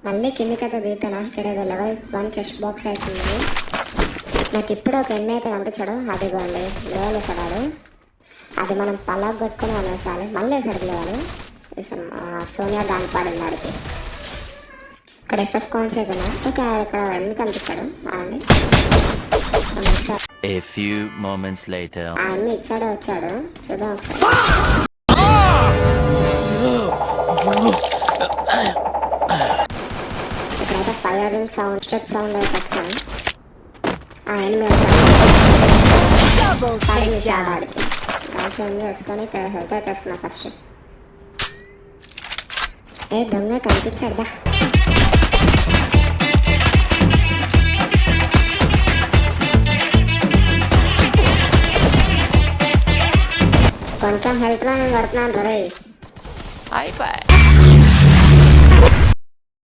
మళ్ళీ కిందికైతే దిగుతానా. ఇక్కడ ఏదో లెవెల్ 1 చెస్ట్ బాక్స్ అవుతుంది. నాకు ఇప్పుడు ఒక ఎన్ని అయితే కనిపించాడు. అదిగోండి లెవెల్ వేసాడు. అది మనం పలాక్ కొట్టుకొని మనం వేసాలి. మళ్ళీ వేసాడు లెవెల్. సోనియా దాని పాడింది ఆడికి. ఇక్కడ ఎఫ్ఎఫ్ కౌంట్స్ అవుతున్నా. ఓకే ఇక్కడ ఎందుకు కనిపించాడు అండి. A few moments later. అన్ని ఇచ్చాడే వచ్చాడు. చూద్దాం ఒకసారి. ఇక్కడైతే ఫైరింగ్ సౌండ్ స్టెప్ సౌండ్ అయితే వస్తుంది. ఎనిమిది వచ్చాడు. ఆడికి చేంజ్ చేసుకొని హెల్త్ అయితే వేసుకున్నా ఫస్ట్. ఏ దొంగ కనిపించాడా. కొంచెం హెల్ప్లో నేను పడుతున్నాను రే. అయిపోయి